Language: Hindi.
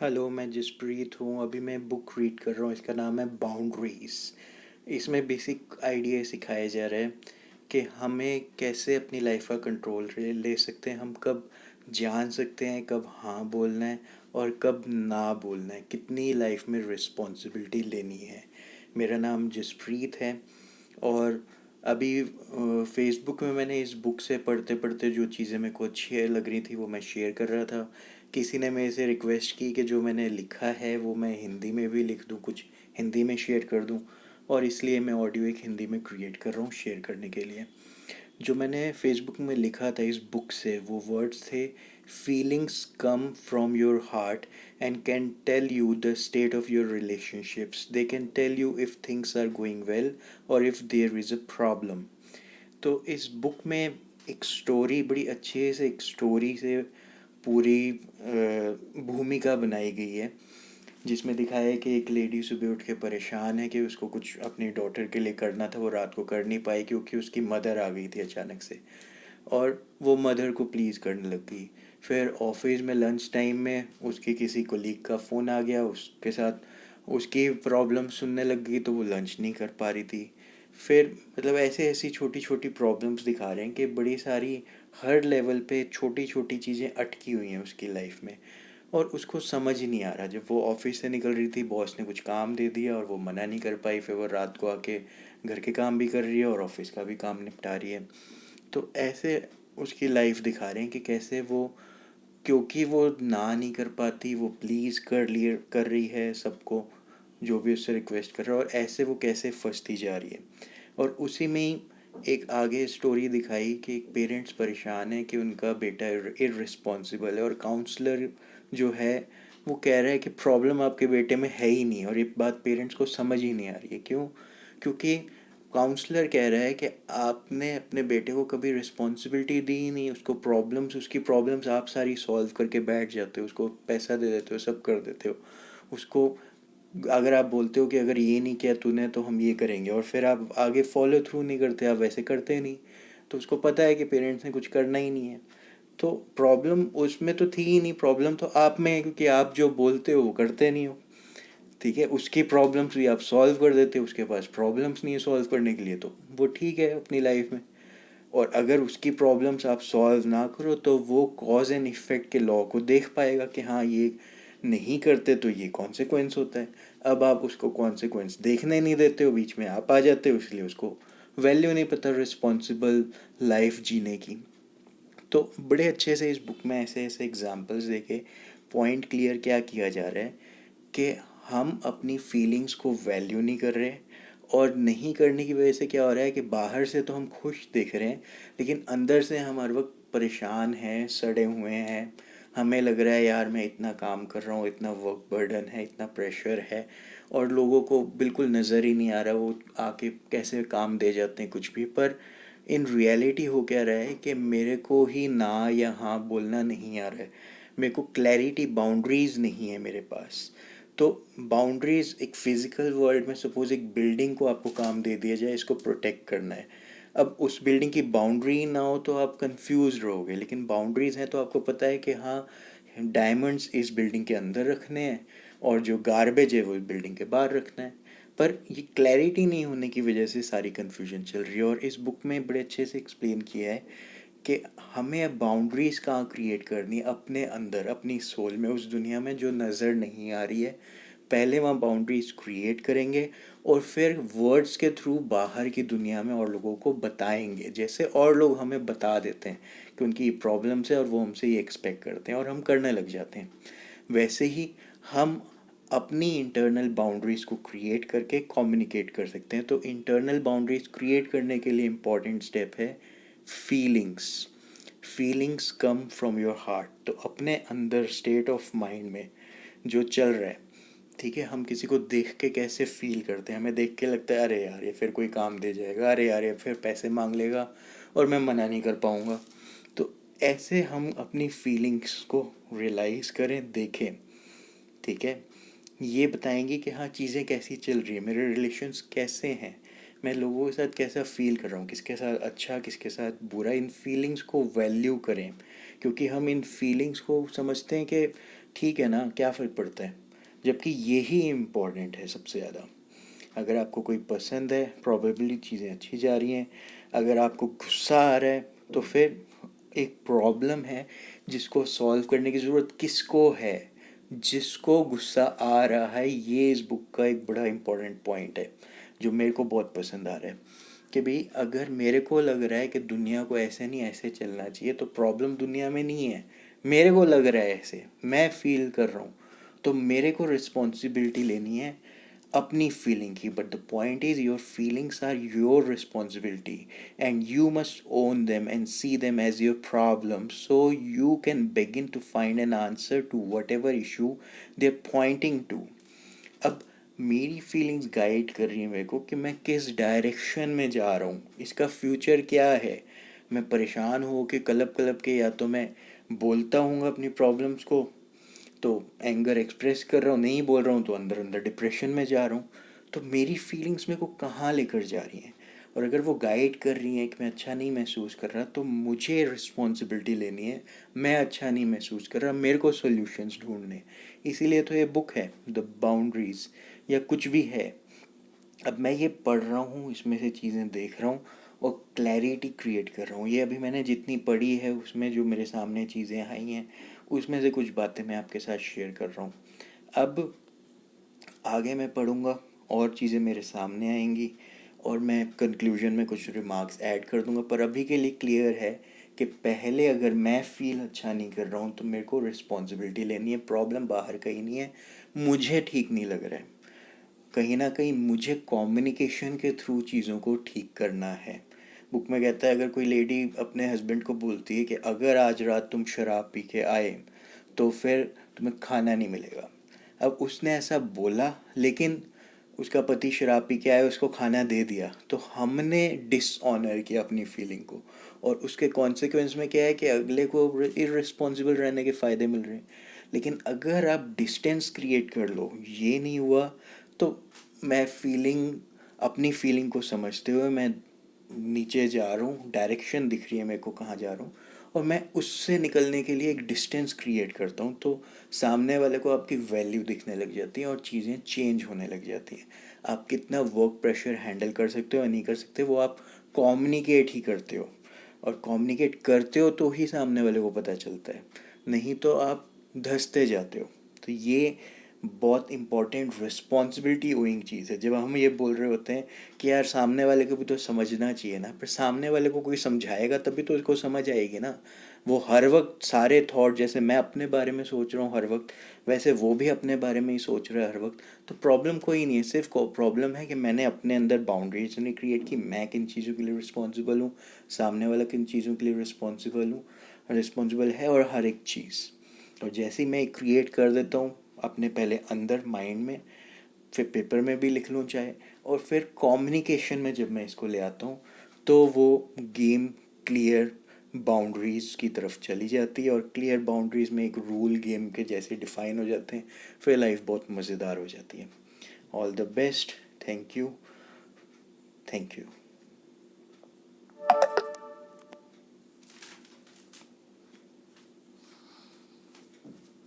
हेलो, मैं जसप्रीत हूँ। अभी मैं बुक रीड कर रहा हूँ, इसका नाम है बाउंड्रीज। इसमें बेसिक आइडिया सिखाया जा रहा है कि हमें कैसे अपनी लाइफ का कंट्रोल ले सकते हैं। हम कब जान सकते हैं कब हाँ बोलना है और कब ना बोलना है, कितनी लाइफ में रिस्पॉन्सिबिलिटी लेनी है। मेरा नाम जसप्रीत है। और अभी फेसबुक में मैंने इस बुक से पढ़ते पढ़ते जो चीज़ें मेरे को अच्छी लग रही थी वो मैं शेयर कर रहा था। किसी ने मेरे से रिक्वेस्ट की कि जो मैंने लिखा है वो मैं हिंदी में भी लिख दूँ, कुछ हिंदी में शेयर कर दूँ। और इसलिए मैं ऑडियो एक हिंदी में क्रिएट कर रहा हूँ शेयर करने के लिए। जो मैंने फेसबुक में लिखा था इस बुक से, वो वर्ड्स थे: feelings come from your heart and can tell you the state of your relationships. They can tell you if things are going well or if there is a problem. तो इस बुक में एक स्टोरी, बड़ी अच्छे से एक स्टोरी से पूरी भूमिका बनाई गई है, जिसमें दिखाया है कि एक लेडी सुबह उठ के परेशान है कि उसको कुछ अपनी डॉटर के लिए करना था, वो रात को कर नहीं पाई क्योंकि उसकी मदर आ गई थी अचानक से। और वो मदर को प्लीज़ करने लग गई। फिर ऑफिस में लंच टाइम में उसके किसी कोलीग का फ़ोन आ गया, उसके साथ उसकी प्रॉब्लम सुनने लग गई तो वो लंच नहीं कर पा रही थी। फिर मतलब ऐसे ऐसी छोटी छोटी प्रॉब्लम्स दिखा रहे हैं कि बड़ी सारी हर लेवल पे छोटी छोटी चीज़ें अटकी हुई हैं उसकी लाइफ में। और उसको समझ ही नहीं आ रहा, जब वो ऑफिस से निकल रही थी बॉस ने कुछ काम दे दिया और वो मना नहीं कर पाई, फिर वो रात को आके घर के काम भी कर रही है और ऑफिस का भी काम निपटा रही है। तो ऐसे उसकी लाइफ दिखा रहे हैं कि कैसे वो, क्योंकि वो ना नहीं कर पाती, वो प्लीज़ कर रही है सबको जो भी उससे रिक्वेस्ट कर रहा है, और ऐसे वो कैसे फंसती जा रही है। और उसी में ही एक आगे स्टोरी दिखाई कि एक पेरेंट्स परेशान है कि उनका बेटा इररिस्पॉन्सिबल है, और काउंसलर जो है वो कह रहा है कि प्रॉब्लम आपके बेटे में है ही नहीं। और ये बात पेरेंट्स को समझ ही नहीं आ रही है। क्यों? क्योंकि काउंसलर कह रहा है कि आपने अपने बेटे को कभी रिस्पॉन्सिबिलिटी दी ही नहीं, उसको प्रॉब्लम्स, उसकी प्रॉब्लम्स आप सारी सॉल्व करके बैठ जाते हो, उसको पैसा दे देते हो, सब कर देते हो उसको। अगर आप बोलते हो कि अगर ये नहीं किया तूने तो हम ये करेंगे, और फिर आप आगे फॉलो थ्रू नहीं करते, आप वैसे करते नहीं, तो उसको पता है कि पेरेंट्स ने कुछ करना ही नहीं है। तो प्रॉब्लम उसमें तो थी ही नहीं, प्रॉब्लम तो आप में है, क्योंकि आप जो बोलते हो वो करते नहीं हो। ठीक है, उसकी प्रॉब्लम्स भी आप सॉल्व कर देते हो, उसके पास प्रॉब्लम्स नहीं है सॉल्व करने के लिए, तो वो ठीक है अपनी लाइफ में। और अगर उसकी प्रॉब्लम्स आप सॉल्व ना करो तो वो कॉज एंड इफ़ेक्ट के लॉ को देख पाएगा कि हाँ, ये नहीं करते तो ये कॉन्सिक्वेंस होता है। अब आप उसको कॉन्सिक्वेंस देखने नहीं देते हो, बीच में आप आ जाते हो, इसलिए उसको वैल्यू नहीं पता रिस्पॉन्सिबल लाइफ जीने की। तो बड़े अच्छे से इस बुक में ऐसे ऐसे एग्जांपल्स देके पॉइंट क्लियर क्या किया जा रहा है कि हम अपनी फीलिंग्स को वैल्यू नहीं कर रहे। और नहीं करने की वजह से क्या हो रहा है कि बाहर से तो हम खुश दिख रहे हैं, लेकिन अंदर से हम हर वक्त परेशान हैं, सड़े हुए हैं। हमें लग रहा है यार मैं इतना काम कर रहा हूँ, इतना वर्क बर्डन है, इतना प्रेशर है, और लोगों को बिल्कुल नज़र ही नहीं आ रहा वो आके कैसे काम दे जाते हैं कुछ भी। पर इन रियलिटी हो क्या रहा है कि मेरे को ही ना या हाँ बोलना नहीं आ रहा है। मेरे को क्लैरिटी, बाउंड्रीज नहीं है मेरे पास। तो बाउंड्रीज एक फिजिकल वर्ल्ड में, सपोज एक बिल्डिंग को आपको काम दे दिया जाए इसको प्रोटेक्ट करना है। अब उस बिल्डिंग की बाउंड्री ना हो तो आप कंफ्यूज रहोगे, लेकिन बाउंड्रीज हैं तो आपको पता है कि हाँ, डायमंड्स इस बिल्डिंग के अंदर रखने हैं और जो गार्बेज है वो बिल्डिंग के बाहर रखना है। पर ये क्लैरिटी नहीं होने की वजह से सारी कन्फ्यूजन चल रही है। और इस बुक में बड़े अच्छे से एक्सप्लेन किया है कि हमें अब बाउंड्रीज़ कहाँ क्रिएट करनी है अपने अंदर, अपनी सोल में, उस दुनिया में जो नज़र नहीं आ रही है। पहले वहाँ बाउंड्रीज़ क्रिएट करेंगे और फिर वर्ड्स के थ्रू बाहर की दुनिया में और लोगों को बताएंगे, जैसे और लोग हमें बता देते हैं कि उनकी प्रॉब्लम्स है और वो हमसे ये एक्सपेक्ट करते हैं और हम करने लग जाते हैं। वैसे ही हम अपनी इंटरनल बाउंड्रीज़ को क्रिएट करके कम्युनिकेट कर सकते हैं। तो इंटरनल बाउंड्रीज़ क्रिएट करने के लिए इम्पॉर्टेंट स्टेप है feelings. Feelings come from your heart. तो अपने अंदर स्टेट ऑफ माइंड में जो चल रहा है, ठीक है, हम किसी को देख के कैसे फील करते हैं। हमें देख के लगता है अरे यार ये फिर कोई काम दे जाएगा, अरे यार ये फिर पैसे मांग लेगा और मैं मना नहीं कर पाऊँगा। तो ऐसे हम अपनी फीलिंग्स को रियलाइज़ करें, देखें। ठीक है, ये बताएंगी कि हाँ, चीज़ें कैसी चल रही है, मेरे रिलेशन्स कैसे हैं, मैं लोगों के साथ कैसा फील कर रहा हूँ, किसके साथ अच्छा किसके साथ बुरा। इन फीलिंग्स को वैल्यू करें, क्योंकि हम इन फीलिंग्स को समझते हैं कि ठीक है ना, क्या फ़र्क पड़ता है? जबकि यही इम्पोर्टेंट है सबसे ज़्यादा। अगर आपको कोई पसंद है, प्रोबेबली चीज़ें अच्छी जा रही हैं। अगर आपको गुस्सा आ रहा है तो फिर एक प्रॉब्लम है जिसको सॉल्व करने की ज़रूरत किसको है? जिसको गुस्सा आ रहा है। ये इस बुक का एक बड़ा इम्पोर्टेंट पॉइंट है जो मेरे को बहुत पसंद आ रहा है कि भाई अगर मेरे को लग रहा है कि दुनिया को ऐसे नहीं ऐसे चलना चाहिए तो प्रॉब्लम दुनिया में नहीं है, मेरे को लग रहा है ऐसे, मैं फील कर रहा हूँ, तो मेरे को रिस्पॉन्सिबिलिटी लेनी है अपनी फीलिंग की। But the point is your feelings are your responsibility and you must own them and see them as your problem so you can begin to find an answer to whatever issue they are pointing to. अब मेरी फीलिंग्स गाइड कर रही है मेरे को कि मैं किस डायरेक्शन में जा रहा हूँ, इसका फ्यूचर क्या है। मैं परेशान हो के कलप कलप के या तो मैं बोलता हूँ अपनी प्रॉब्लम्स को, तो एंगर एक्सप्रेस कर रहा हूँ, नहीं बोल रहा हूँ तो अंदर अंदर डिप्रेशन में जा रहा हूँ। तो मेरी फीलिंग्स मेरे को कहाँ लेकर जा रही हैं? और अगर वो गाइड कर रही हैं कि मैं अच्छा नहीं महसूस कर रहा, तो मुझे रिस्पॉन्सिबिलिटी लेनी है। मैं अच्छा नहीं महसूस कर रहा, मेरे को सॉल्यूशंस ढूंढने। इसीलिए तो ये बुक है द बाउंड्रीज, या कुछ भी है। अब मैं ये पढ़ रहा हूँ, इसमें से चीज़ें देख रहा हूँ और क्लैरिटी क्रिएट कर रहा हूँ। ये अभी मैंने जितनी पढ़ी है उसमें जो मेरे सामने चीज़ें आई हैं उसमें से कुछ बातें मैं आपके साथ शेयर कर रहा हूँ। अब आगे मैं पढ़ूँगा और चीज़ें मेरे सामने आएंगी और मैं कंक्लूजन में कुछ रिमार्क्स ऐड कर दूँगा। पर अभी के लिए क्लियर है कि पहले अगर मैं फ़ील अच्छा नहीं कर रहा हूँ तो मेरे को रिस्पॉन्सिबिलिटी लेनी है। प्रॉब्लम बाहर कहीं नहीं है, मुझे ठीक नहीं लग रहा है। कहीं ना कहीं मुझे कम्युनिकेशन के थ्रू चीज़ों को ठीक करना है। बुक में कहता है अगर कोई लेडी अपने हस्बैंड को बोलती है कि अगर आज रात तुम शराब पी के आए तो फिर तुम्हें खाना नहीं मिलेगा। अब उसने ऐसा बोला लेकिन उसका पति शराब पी के आया, उसको खाना दे दिया, तो हमने डिसऑनर किया अपनी फीलिंग को। और उसके कॉन्सिक्वेंस में क्या है कि अगले को इररिस्पॉन्सिबल रहने के फ़ायदे मिल रहे हैं। लेकिन अगर आप डिस्टेंस क्रिएट कर लो, ये नहीं हुआ तो मैं अपनी फीलिंग को समझते हुए मैं नीचे जा रहा हूँ, डायरेक्शन दिख रही है मेरे को कहाँ जा रहा हूँ, और मैं उससे निकलने के लिए एक डिस्टेंस क्रिएट करता हूँ। तो सामने वाले को आपकी वैल्यू दिखने लग जाती है और चीज़ें चेंज होने लग जाती हैं। आप कितना वर्क प्रेशर हैंडल कर सकते हो या नहीं कर सकते, वो आप कम्युनिकेट ही करते हो। और कम्युनिकेट करते हो तो ही सामने वाले को पता चलता है, नहीं तो आप धंसते जाते हो। तो ये बहुत इंपॉर्टेंट रिस्पॉन्सिबिलिटी ओइंग चीज़ है। जब हम ये बोल रहे होते हैं कि यार सामने वाले को भी तो समझना चाहिए ना, पर सामने वाले को कोई समझाएगा तभी तो उसको समझ आएगी ना। वो हर वक्त सारे थॉट, जैसे मैं अपने बारे में सोच रहा हूँ हर वक्त, वैसे वो भी अपने बारे में ही सोच रहा है हर वक्त। तो प्रॉब्लम कोई नहीं है, सिर्फ प्रॉब्लम है कि मैंने अपने अंदर बाउंड्रीज नहीं क्रिएट की। मैं किन चीज़ों के लिए रिस्पॉन्सिबल हूँ, सामने वाला किन चीज़ों के लिए रिस्पॉन्सिबल है, और हर एक चीज़। और जैसे ही मैं क्रिएट कर देता हूँ अपने पहले अंदर माइंड में, फिर पेपर में भी लिख लूँ चाहे, और फिर कम्युनिकेशन में जब मैं इसको ले आता हूँ तो वो गेम क्लियर बाउंड्रीज़ की तरफ चली जाती है। और क्लियर बाउंड्रीज़ में एक रूल गेम के जैसे डिफ़ाइन हो जाते हैं, फिर लाइफ बहुत मज़ेदार हो जाती है। All the best. Thank you. Thank you.